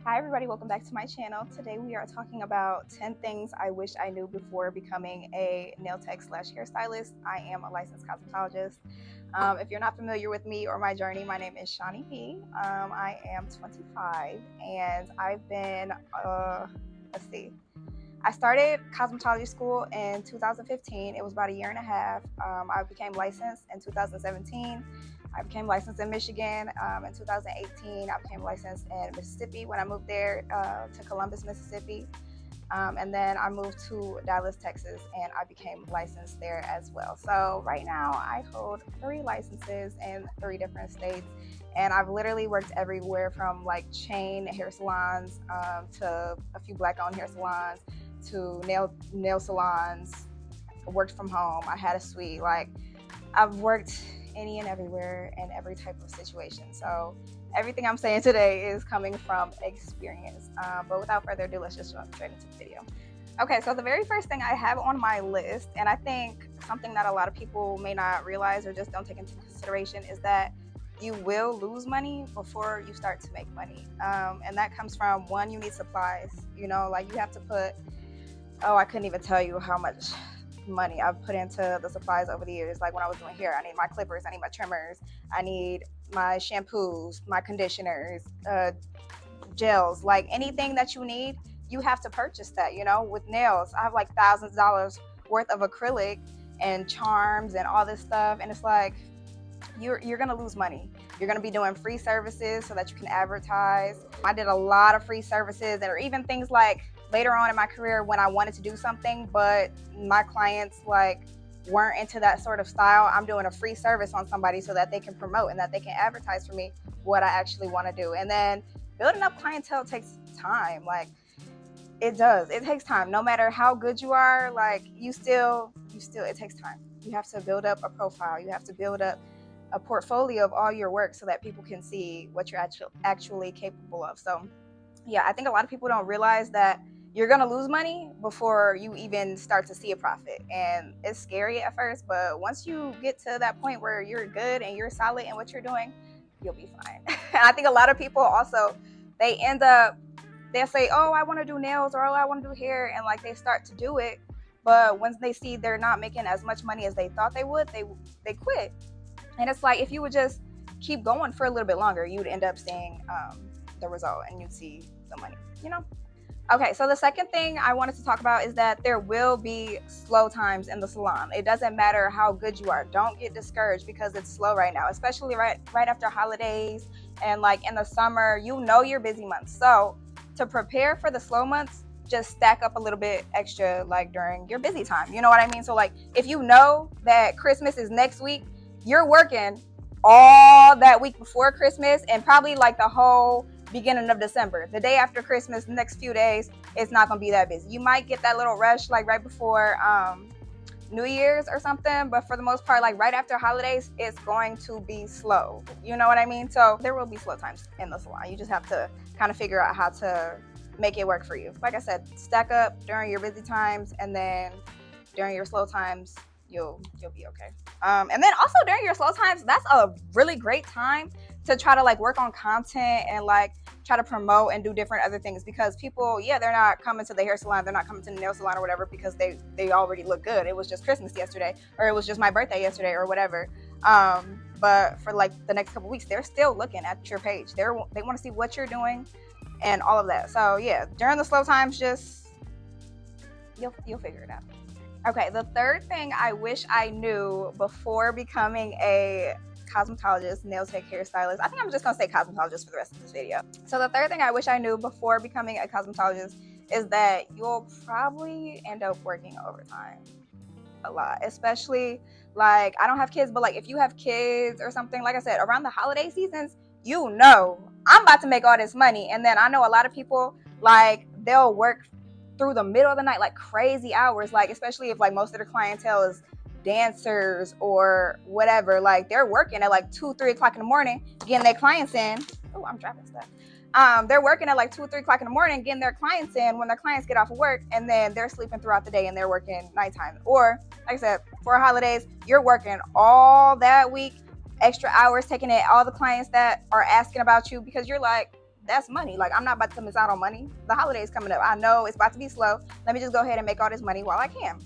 Hi everybody, welcome back to my channel. Today we are talking about 10 things I wish I knew before becoming a nail tech slash hairstylist. I am a licensed cosmetologist. If you're not familiar with me or my journey, my name is Shawnee B. I am 25 and I've been, I started cosmetology school in 2015. It was about a year and a half. I became licensed in 2017. I became licensed in Michigan in 2018. I became licensed in Mississippi when I moved there to Columbus, Mississippi. And then I moved to Dallas, Texas, and I became licensed there as well. So right now I hold 3 licenses in 3 different states. And I've literally worked everywhere from like chain hair salons to a few Black-owned hair salons to nail salons. I worked from home. I had a suite. Like I've worked any and everywhere in every type of situation. So everything I'm saying today is coming from experience. But without further ado, let's just jump straight into the video. Okay, so the very first thing I have on my list, and I think something that a lot of people may not realize or just don't take into consideration, is that you will lose money before you start to make money. And that comes from, one, you need supplies. You know, like you have to put, I couldn't even tell you how much money I've put into the supplies over the years. Like when I was doing hair, I need my clippers, I need my trimmers, I need my shampoos, my conditioners, gels, like anything that you need, you have to purchase that. You know, with nails, I have like thousands of dollars worth of acrylic and charms and all this stuff, and it's like you're gonna lose money. You're gonna be doing free services so that you can advertise. I did a lot of free services, or even things like later on in my career when I wanted to do something, but my clients like weren't into that sort of style. I'm doing a free service on somebody so that they can promote and that they can advertise for me what I actually want to do. And then building up clientele takes time. Like it does. It takes time. No matter how good you are, like you still, it takes time. You have to build up a profile. You have to build up a portfolio of all your work so that people can see what you're actually capable of. So yeah, I think a lot of people don't realize that you're gonna lose money before you even start to see a profit. And it's scary at first, but once you get to that point where you're good and you're solid in what you're doing, you'll be fine. And I think a lot of people also, they'll say, oh, I wanna do nails, or oh, I wanna do hair, and like they start to do it, but once they see they're not making as much money as they thought they would, they quit. And it's like, if you would just keep going for a little bit longer, you'd end up seeing the result and you'd see the money, you know? Okay, so the second thing I wanted to talk about is that there will be slow times in the salon. It doesn't matter how good you are. Don't get discouraged because it's slow right now, especially right after holidays and like in the summer. You know your busy months. So to prepare for the slow months, just stack up a little bit extra like during your busy time. You know what I mean? So like if you know that Christmas is next week, you're working all that week before Christmas and probably like the whole beginning of December. The day after Christmas, the next few days, it's not gonna be that busy. You might get that little rush like right before New Year's or something, but for the most part, like right after holidays, it's going to be slow. You know what I mean? So there will be slow times in the salon. You just have to kind of figure out how to make it work for you. Like I said, stack up during your busy times, and then during your slow times, you'll be okay. And then also during your slow times, that's a really great time to try to like work on content and like try to promote and do different other things, because people, they're not coming to the hair salon, they're not coming to the nail salon or whatever because they already look good. It was just Christmas yesterday, or it was just my birthday yesterday, or whatever. But for like the next couple weeks, they're still looking at your page. They want to see what you're doing and all of that. So yeah, during the slow times, just you'll figure it out. Okay, the third thing I wish I knew before becoming a cosmetologist, nail tech, hairstylist. I think I'm just gonna say cosmetologist for the rest of this video. So the third thing I wish I knew before becoming a cosmetologist is that you'll probably end up working overtime a lot, especially like, I don't have kids, but like if you have kids or something, like I said, around the holiday seasons, you know, I'm about to make all this money. And then I know a lot of people, like they'll work through the middle of the night, like crazy hours, like especially if like most of the clientele is dancers or whatever, like they're working at like 2-3 o'clock in the morning getting their clients in. Oh, I'm dropping stuff. They're working at like 2-3 o'clock in the morning getting their clients in when their clients get off of work, and then they're sleeping throughout the day and they're working nighttime. Or like I said, for holidays, you're working all that week, extra hours, taking in all the clients that are asking about you because you're like that's money. Like, I'm not about to miss out on money. The holidays coming up. I know it's about to be slow. Let me just go ahead and make all this money while I can,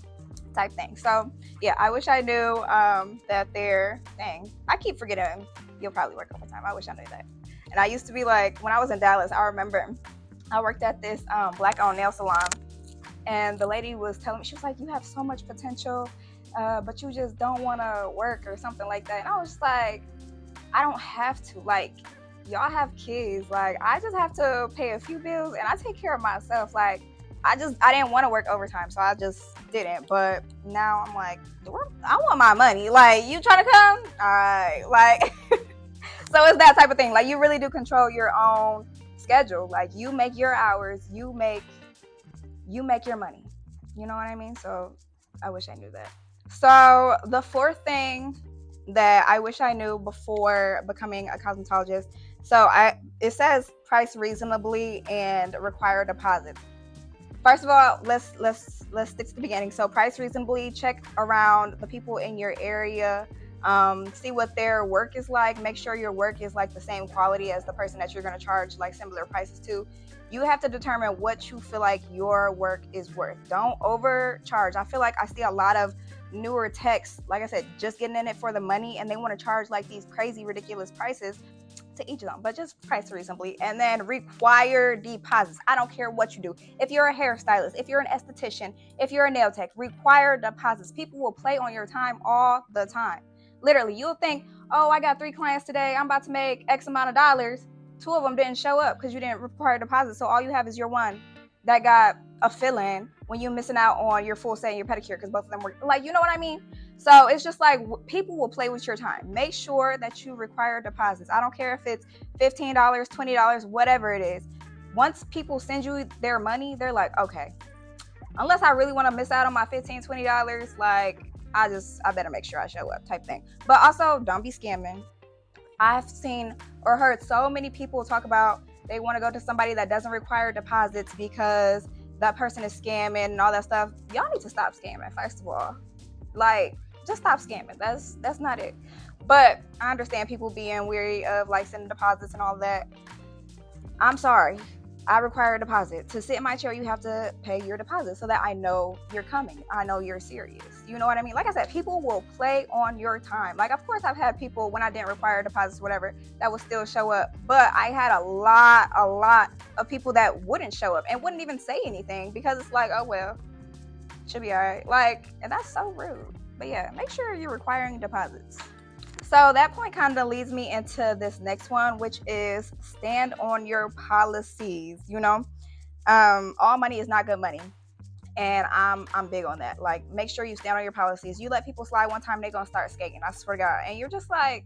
type thing. So yeah, I wish I knew that I keep forgetting you'll probably work overtime. I wish I knew that. And I used to be like, when I was in Dallas, I remember I worked at this black-owned nail salon, and the lady was telling me, she was like, you have so much potential, but you just don't want to work or something like that. And I was just like, I don't have to. Like, y'all have kids. Like, I just have to pay a few bills and I take care of myself. Like, I didn't want to work overtime, so I just didn't. But now I'm like, I want my money. Like, you trying to come? All right. Like, so it's that type of thing. Like, you really do control your own schedule. Like, you make your hours, you make your money. You know what I mean? So I wish I knew that. So the fourth thing that I wish I knew before becoming a cosmetologist. So it says price reasonably and require deposits. First of all, let's stick to the beginning. So price reasonably, check around the people in your area, see what their work is like. Make sure your work is like the same quality as the person that you're going to charge like similar prices to. You have to determine what you feel like your work is worth. Don't overcharge. I feel like I see a lot of newer techs, like I said, just getting in it for the money, and they want to charge like these crazy, ridiculous prices. To each of them, but just price reasonably. And then require deposits. I don't care what you do. If you're a hairstylist, if you're an esthetician, if you're a nail tech, require deposits. People will play on your time all the time. Literally, you'll think, oh, I got 3 clients today, I'm about to make X amount of dollars. 2 of them didn't show up because you didn't require deposits. So all you have is your one that got a fill-in when you're missing out on your full set and your pedicure because both of them were like, you know what I mean? So it's just like, people will play with your time. Make sure that you require deposits. I don't care if it's $15, $20, whatever it is. Once people send you their money, they're like, okay, unless I really want to miss out on my $15, $20, like, I better make sure I show up, type thing. But also, don't be scamming. I've seen or heard so many people talk about they want to go to somebody that doesn't require deposits because that person is scamming and all that stuff. Y'all need to stop scamming, first of all. Like, just stop scamming. That's not it. But I understand people being weary of like sending deposits and all that. I'm sorry. I require a deposit. To sit in my chair, you have to pay your deposit so that I know you're coming. I know you're serious. You know what I mean? Like I said, people will play on your time. Like, of course, I've had people, when I didn't require deposits, whatever, that would still show up. But I had a lot of people that wouldn't show up and wouldn't even say anything because it's like, oh, well, should be all right. Like, and that's so rude. But yeah, make sure you're requiring deposits. So that point kind of leads me into this next one, which is stand on your policies. You know, all money is not good money. And I'm big on that. Like, make sure you stand on your policies. You let people slide one time, they're going to start skating. I swear to God. And you're just like,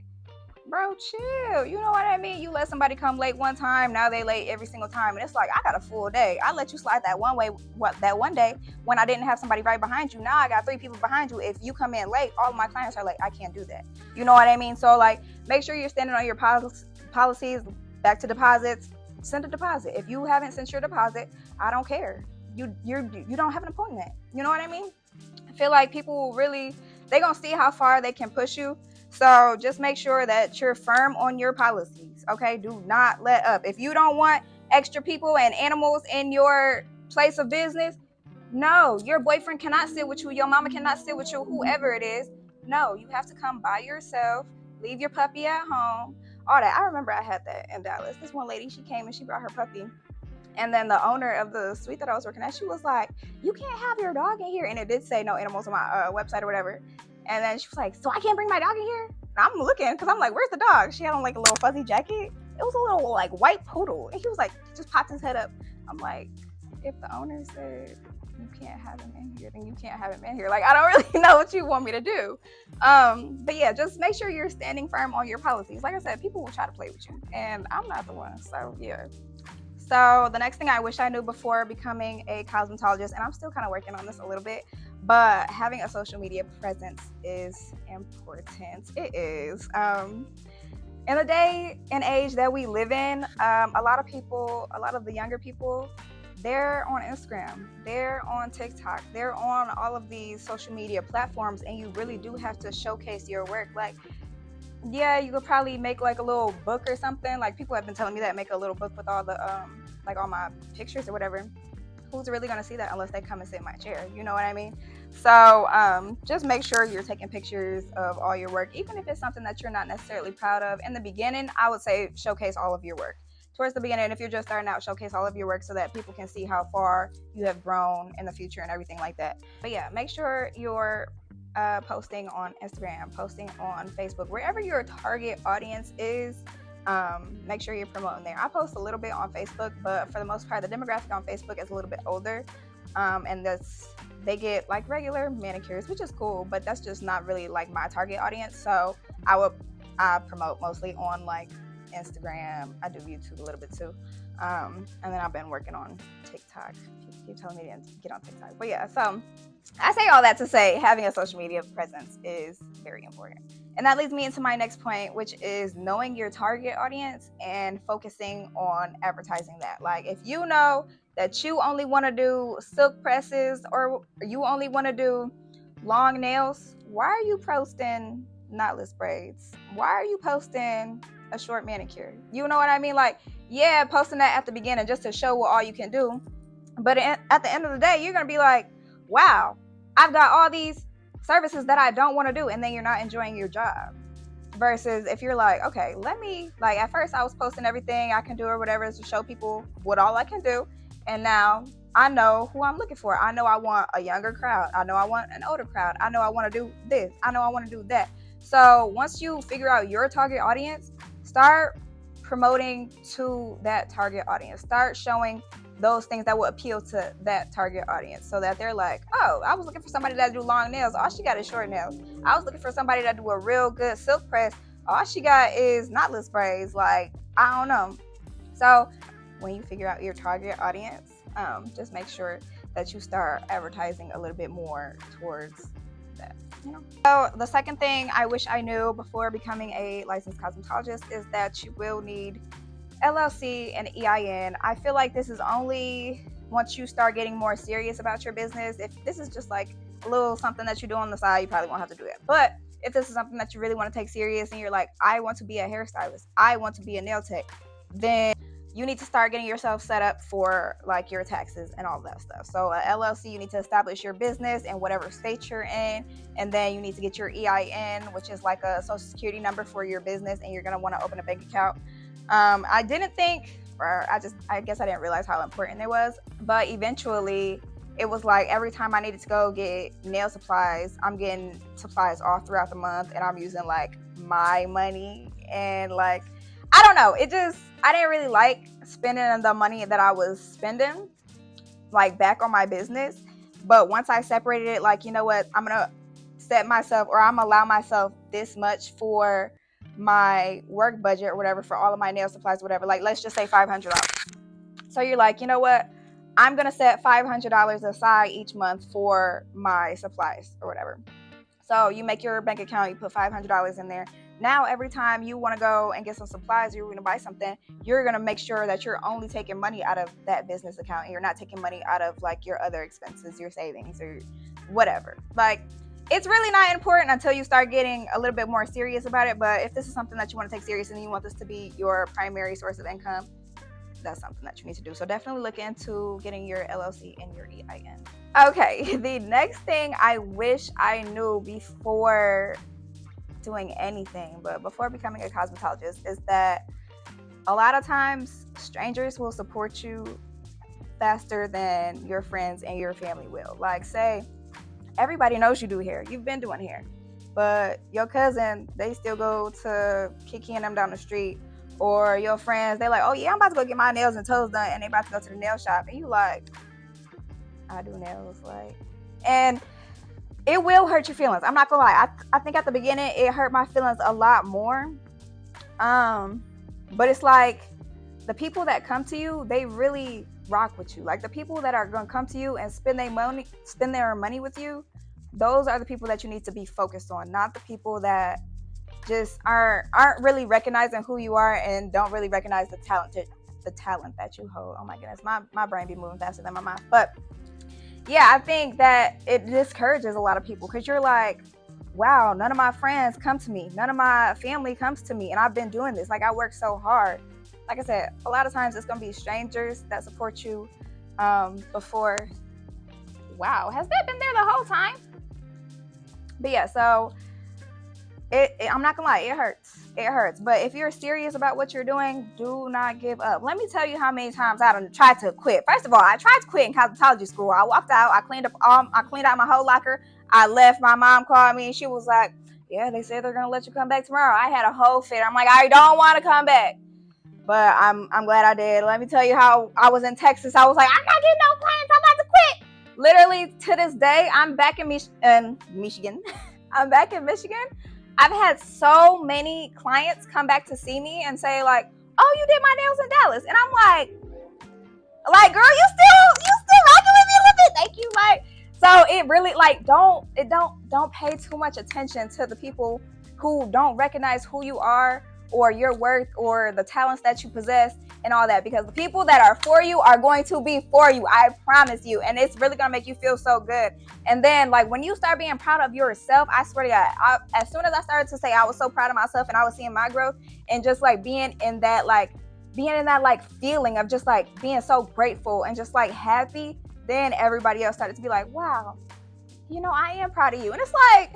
bro, chill. You know what I mean? You let somebody come late one time, now they late every single time. And it's like, I got a full day. I let you slide that one day when I didn't have somebody right behind you. Now I got 3 people behind you. If you come in late, all of my clients are late. I can't do that. You know what I mean? So like, make sure you're standing on your policies. Back to deposits. Send a deposit. If you haven't sent your deposit, I don't care. You don't have an appointment. You know what I mean? I feel like people really, they're going to see how far they can push you. So just make sure that you're firm on your policies, okay? Do not let up. If you don't want extra people and animals in your place of business, no, your boyfriend cannot sit with you. Your mama cannot sit with you, whoever it is. No, you have to come by yourself, leave your puppy at home, all that. I remember I had that in Dallas. This one lady, she came and she brought her puppy. And then the owner of the suite that I was working at, she was like, you can't have your dog in here. And it did say no animals on my website or whatever. And then she was like, so I can't bring my dog in here? And I'm looking because I'm like, where's the dog? She had on like a little fuzzy jacket. It was a little like white poodle. And he was like, just popped his head up. I'm like, if the owner said you can't have him in here, then you can't have him in here. Like, I don't really know what you want me to do. But yeah, just make sure you're standing firm on your policies. Like I said, people will try to play with you. And I'm not the one. So yeah. So the next thing I wish I knew before becoming a cosmetologist, and I'm still kind of working on this a little bit, but having a social media presence is important. It is. In the day and age that we live in, a lot of the younger people, they're on Instagram, they're on TikTok, they're on all of these social media platforms, and you really do have to showcase your work. Like, yeah, you could probably make like a little book or something. Like people have been telling me that, make a little book with all the like all my pictures or whatever. Who's really gonna see that unless they come and sit in my chair? You know what I mean? So just make sure you're taking pictures of all your work, even if it's something that you're not necessarily proud of. In the beginning, I would say showcase all of your work. Towards the beginning, if you're just starting out, showcase all of your work so that people can see how far you have grown in the future and everything like that. But yeah, make sure you're posting on Instagram, posting on Facebook, wherever your target audience is. Make sure you're promoting there. I post a little bit on Facebook, but for the most part, the demographic on Facebook is a little bit older, and they get like regular manicures, which is cool, but that's just not really like my target audience. So I promote mostly on like Instagram. I do YouTube a little bit too, and then I've been working on TikTok. People keep telling me to get on TikTok, but yeah. So I say all that to say having a social media presence is very important. And that leads me into my next point, which is knowing your target audience and focusing on advertising that. Like if you know that you only want to do silk presses or you only want to do long nails, why are you posting knotless braids? Why are you posting a short manicure? You know what I mean? Like, yeah, posting that at the beginning just to show what all you can do. But at the end of the day, you're going to be like, wow, I've got all these services that I don't want to do, and then you're not enjoying your job. Versus if you're like, okay, let me, like at first I was posting everything I can do or whatever to show people what all I can do, and now I know who I'm looking for. I know I want a younger crowd. I know I want an older crowd. I know I want to do this. I know I want to do that. So once you figure out your target audience, start promoting to that target audience. Start showing those things that will appeal to that target audience so that they're like, oh, I was looking for somebody that do long nails. All she got is short nails. I was looking for somebody that do a real good silk press. All she got is knotless braids. Like, I don't know. So when you figure out your target audience, just make sure that you start advertising a little bit more towards that. So the second thing I wish I knew before becoming a licensed cosmetologist is that you will need LLC and EIN. I feel like this is only once you start getting more serious about your business. If this is just like a little something that you do on the side, you probably won't have to do it. But if this is something that you really want to take serious and you're like, I want to be a hairstylist, I want to be a nail tech, then you need to start getting yourself set up for like your taxes and all that stuff. So LLC, you need to establish your business in whatever state you're in, and then you need to get your EIN, which is like a social security number for your business, and you're going to want to open a bank account. I didn't think, or I guess I didn't realize how important it was, but eventually it was like every time I needed to go get nail supplies, I'm getting supplies all throughout the month, and I'm using like my money, and like, I don't know, I didn't really like spending the money that I was spending like back on my business. But once I separated it, like, you know what, I'm gonna set myself, or I'm gonna allow myself this much for my work budget or whatever, for all of my nail supplies, whatever, like let's just say $500. So you're like, you know what, I'm gonna set $500 aside each month for my supplies or whatever. So you make your bank account, you put $500 in there. Now every time you want to go and get some supplies, you're going to buy something, you're going to make sure that you're only taking money out of that business account, and you're not taking money out of like your other expenses, your savings, or whatever. Like, it's really not important until you start getting a little bit more serious about it. But if this is something that you want to take serious and you want this to be your primary source of income, that's something that you need to do. So definitely look into getting your LLC and your EIN. Okay, the next thing I wish I knew before doing anything, but before becoming a cosmetologist, is that a lot of times strangers will support you faster than your friends and your family will. Like, say everybody knows you do hair, you've been doing hair, but your cousin, they still go to Kiki and them down the street, or your friends, they're like, oh yeah, I'm about to go get my nails and toes done, and they about to go to the nail shop, and you like, I do nails, like, and it will hurt your feelings. I'm not gonna lie. I think at the beginning it hurt my feelings a lot more. But it's like the people that come to you, they really rock with you. Like the people that are gonna come to you and spend their money with you, those are the people that you need to be focused on, not the people that just aren't really recognizing who you are and don't really recognize the talent that you hold. Oh my goodness, my brain be moving faster than my mouth. But yeah, I think that it discourages a lot of people, because you're like, wow, none of my friends come to me. None of my family comes to me. And I've been doing this. Like, I work so hard. Like I said, a lot of times it's going to be strangers that support you before. Wow, has that been there the whole time? But yeah, so I'm not gonna lie, it hurts. It hurts. But if you're serious about what you're doing, do not give up. Let me tell you how many times I tried to quit. First of all, I tried to quit in cosmetology school. I walked out, I cleaned out my whole locker. I left. My mom called me and she was like, yeah, they said they're gonna let you come back tomorrow. I had a whole fit. I'm like, I don't want to come back. But I'm glad I did. Let me tell you how I was in Texas. I was like, I'm not getting no clients. I'm about to quit. Literally to this day, I'm back in Michigan. I'm back in Michigan. I've had so many clients come back to see me and say like, oh, you did my nails in Dallas. And I'm like, girl, you still rocking with me a little bit. Thank you. Like, so it really like, don't pay too much attention to the people who don't recognize who you are or your worth or the talents that you possess and all that, because the people that are for you are going to be for you. I promise you. And it's really going to make you feel so good. And then like when you start being proud of yourself, I swear to God, as soon as I started to say I was so proud of myself and I was seeing my growth and just like being in that feeling of just like being so grateful and just like happy, then everybody else started to be like, wow, you know, I am proud of you. And it's like,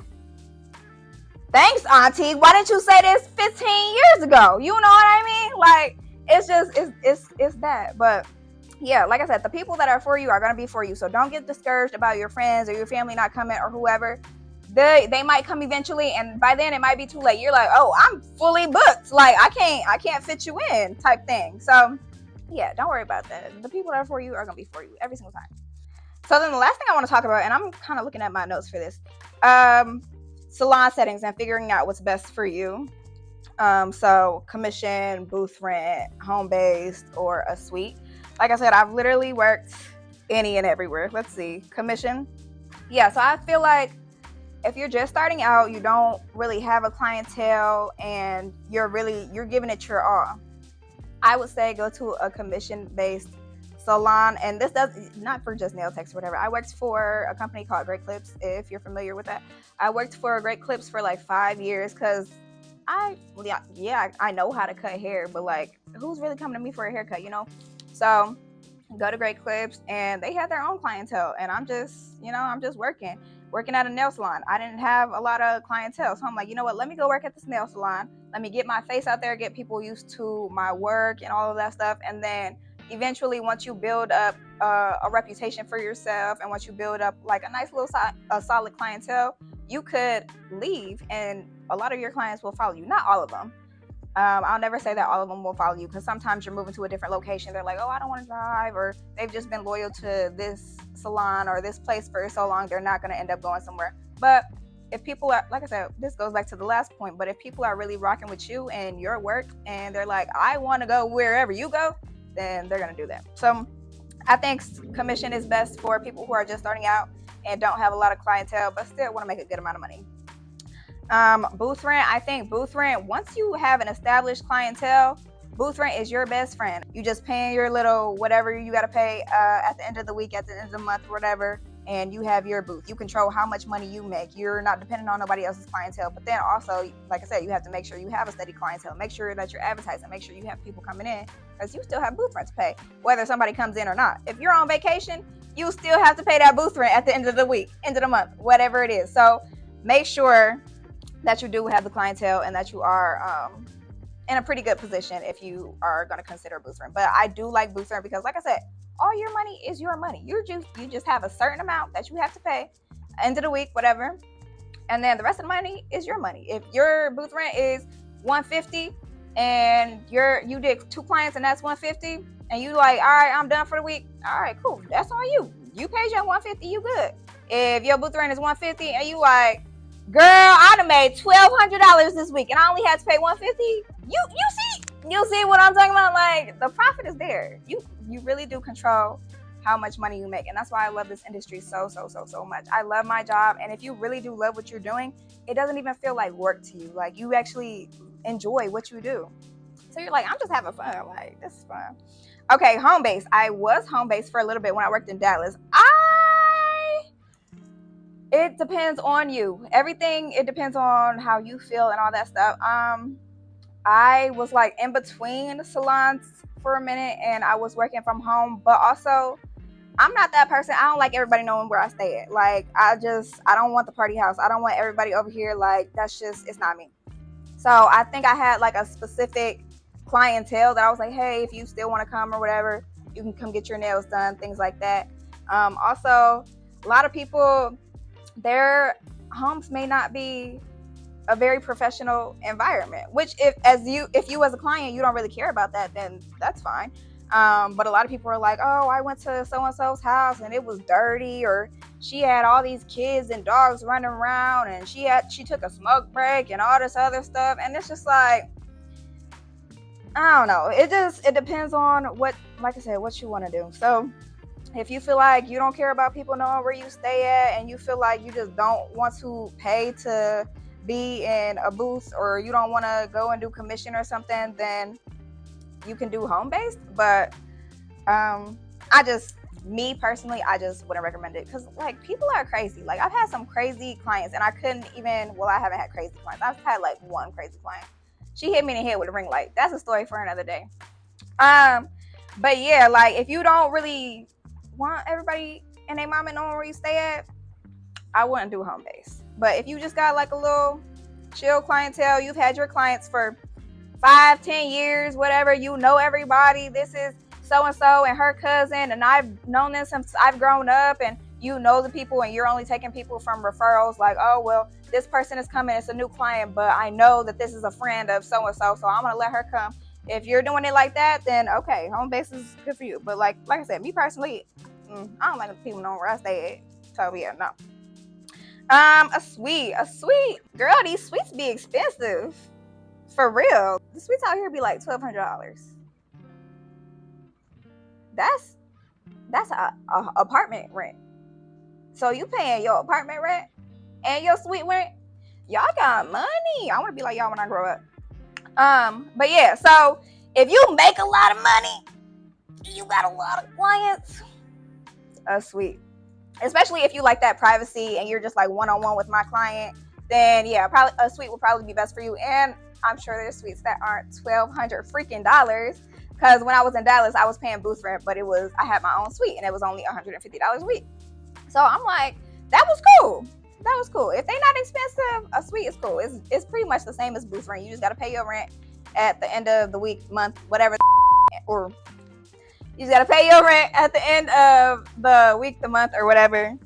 thanks, auntie. Why didn't you say this 15 years ago? You know what I mean? Like, it's just, it's that. But yeah, like I said, the people that are for you are going to be for you. So don't get discouraged about your friends or your family not coming or whoever. They might come eventually, and by then it might be too late. You're like, oh, I'm fully booked. Like, I can't fit you in type thing. So yeah, don't worry about that. The people that are for you are going to be for you every single time. So then the last thing I want to talk about, and I'm kind of looking at my notes for this, salon settings and figuring out what's best for you. So commission, booth rent, home-based, or a suite. Like I said, I've literally worked any and everywhere. Let's see, commission. Yeah, so I feel like if you're just starting out, you don't really have a clientele and you're giving it your all, I would say go to a commission-based salon. And this does not for just nail techs or whatever. I worked for a company called Great Clips, if you're familiar with that. I worked for Great Clips for like 5 years because I know how to cut hair, but like, who's really coming to me for a haircut, you know? So go to Great Clips, and they had their own clientele, and I'm just working at a nail salon. I didn't have a lot of clientele, so I'm like, you know what, let me go work at this nail salon. Let me get my face out there, get people used to my work and all of that stuff. And then eventually, once you build up a reputation for yourself, and once you build up like a nice little solid clientele, you could leave and a lot of your clients will follow you. Not all of them. I'll never say that all of them will follow you, because sometimes you're moving to a different location. They're like, oh, I don't want to drive, or they've just been loyal to this salon or this place for so long, they're not going to end up going somewhere. But if people are, like I said, this goes back to the last point, but if people are really rocking with you and your work, and they're like, I want to go wherever you go, then they're going to do that. So I think commission is best for people who are just starting out and don't have a lot of clientele, but still want to make a good amount of money. Booth rent, I think booth rent, once you have an established clientele, booth rent is your best friend. You just paying your little whatever you got to pay at the end of the week, at the end of the month, whatever, and you have your booth. You control how much money you make. You're not dependent on nobody else's clientele. But then also, like I said, you have to make sure you have a steady clientele. Make sure that you're advertising. Make sure you have people coming in, because you still have booth rent to pay, whether somebody comes in or not. If you're on vacation, you still have to pay that booth rent at the end of the week, end of the month, whatever it is. So make sure that you do have the clientele and that you are in a pretty good position if you are going to consider booth rent. But I do like booth rent because, like I said, all your money is your money. You just have a certain amount that you have to pay end of the week, whatever, and then the rest of the money is your money. If your booth rent is $150 and you did 2 clients and that's $150, and you like, all right, I'm done for the week. All right, cool. That's on you. You paid your $150, you good. If your booth rent is $150 and you like, girl, I done made $1,200 this week and I only had to pay $150. You see what I'm talking about? Like, the profit is there. You really do control how much money you make, and that's why I love this industry so much. I love my job, and if you really do love what you're doing, it doesn't even feel like work to you. Like, you actually enjoy what you do. So you're like, I'm just having fun. Like, this is fun. Okay, home base. I was home base for a little bit when I worked in Dallas. It depends on you. Everything, it depends on how you feel and all that stuff. I was like in between salons for a minute, and I was working from home, but also I'm not that person. I don't like everybody knowing where I stay at. Like, I don't want the party house. I don't want everybody over here. Like, it's not me. So I think I had like a specific clientele that I was like, hey, if you still want to come or whatever, you can come get your nails done, things like that. Also, a lot of people, their homes may not be a very professional environment, which if you as a client, you don't really care about that, then that's fine. But a lot of people are like, oh, I went to so-and-so's house and it was dirty, or she had all these kids and dogs running around, and she took a smoke break and all this other stuff. And it's just like, I don't know. It depends on what, like I said, what you want to do. So if you feel like you don't care about people knowing where you stay at, and you feel like you just don't want to pay to be in a booth, or you don't want to go and do commission or something, then you can do home-based. But me personally, I just wouldn't recommend it, because like, people are crazy. Like, I've had some crazy clients, and I haven't had crazy clients. I've had like one crazy client. She hit me in the head with a ring light. That's a story for another day. But yeah, like, if you don't really want everybody and their mama knowing where you stay at, I wouldn't do home base. But if you just got like a little chill clientele, you've had your clients for 5-10 years, whatever, you know everybody, this is so-and-so and her cousin, and I've known them since I've grown up, and you know the people, and you're only taking people from referrals, like, oh, well, this person is coming, it's a new client, but I know that this is a friend of so-and-so, so I'm going to let her come. If you're doing it like that, then okay, home base is good for you. But like I said, me personally, I don't like people knowing where I stay at. So yeah, no. A suite, girl. These suites be expensive, for real. The suites out here be like $1,200. That's a apartment rent. So you paying your apartment rent and your suite rent. Y'all got money. I want to be like y'all when I grow up. But yeah, so if you make a lot of money, you got a lot of clients, a suite. Especially if you like that privacy and you're just like one-on-one with my client, then yeah, probably a suite will probably be best for you. And I'm sure there's suites that aren't $1,200 freaking dollars. Because when I was in Dallas, I was paying booth rent, but I had my own suite, and it was only $150 a week. So I'm like, that was cool. That was cool. If they're not expensive, a suite is cool. It's pretty much the same as booth rent. You just got to pay your rent at the end of the week, month, whatever, or you just got to pay your rent at the end of the week, the month, or whatever.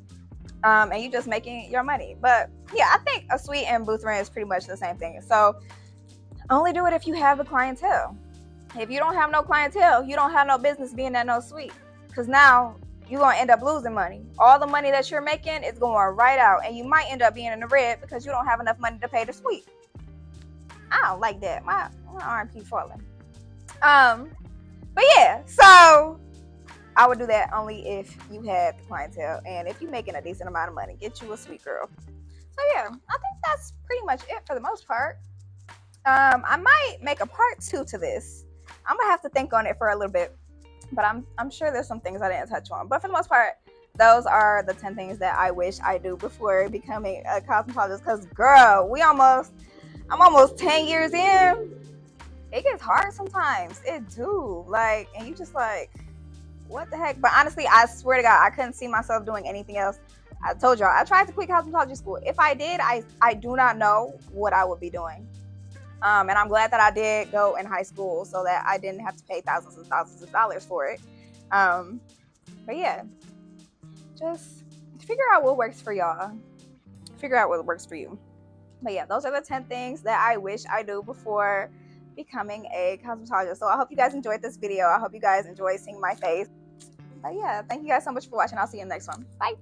And you just making your money. But yeah, I think a suite and booth rent is pretty much the same thing. So only do it if you have the clientele. If you don't have no clientele, you don't have no business being at no suite, because now you're going to end up losing money. All the money that you're making is going right out, and you might end up being in the red because you don't have enough money to pay the suite. I don't like that. My arm keeps falling. But yeah, so I would do that only if you had the clientele, and if you're making a decent amount of money, get you a suite, girl. So yeah, I think that's pretty much it for the most part. I might make a part 2 to this. I'm gonna have to think on it for a little bit, but I'm sure there's some things I didn't touch on. But for the most part, those are the 10 things that I wish I do before becoming a cosmetologist. Because girl, I'm almost 10 years in. It gets hard sometimes. It do. Like, and you just like, what the heck? But honestly, I swear to God, I couldn't see myself doing anything else. I told y'all, I tried to quit cosmetology school. If I did, I do not know what I would be doing. And I'm glad that I did go in high school so that I didn't have to pay thousands and thousands of dollars for it. But yeah, just figure out what works for y'all. Figure out what works for you. But yeah, those are the 10 things that I wish I do before becoming a cosmetologist. So I hope you guys enjoyed this video. I hope you guys enjoyed seeing my face. But yeah, thank you guys so much for watching. I'll see you in the next one. Bye.